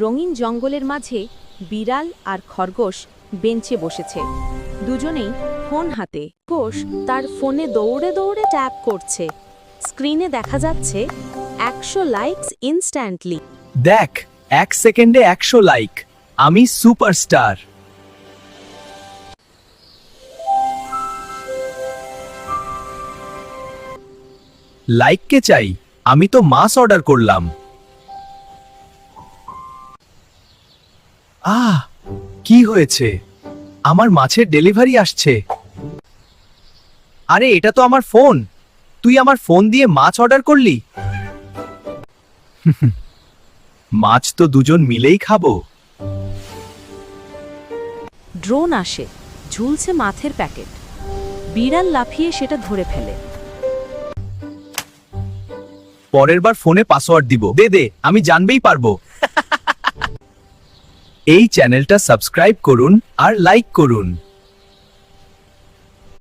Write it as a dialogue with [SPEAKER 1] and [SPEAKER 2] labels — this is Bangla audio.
[SPEAKER 1] রঙিন জঙ্গলের মাঝে বিড়াল আর খরগোশ বেঞ্চে বসেছে। দুজনেই ফোন হাতে। খরগোশ তার ফোনে দৌড়ে দৌড়ে ট্যাপ করছে। স্ক্রিনে দেখা যাচ্ছে 100 লাইকস ইনস্ট্যান্টলি।
[SPEAKER 2] দেখ, 1 সেকেন্ডে 100 লাইক। আমি সুপারস্টার। লাইক কে চাই? আমি তো মাছ অর্ডার করলাম। কি হয়েছে? আমার মাছের ডেলিভারি আসছে। আরে এটা তো আমার ফোন। তুই আমার ফোন দিয়ে মাছ অর্ডার করলি? মাছ তো দুজন মিলেই খাবো।
[SPEAKER 1] ড্রোন আসে, ঝুলছে মাছের প্যাকেট। বিড়াল লাফিয়ে সেটা ধরে ফেলে।
[SPEAKER 2] পরের বার ফোনে পাসওয়ার্ড দিব। দে আমি জানবেই পারবো। এই চ্যানেলটা সাবস্ক্রাইব করুন আর লাইক করুন।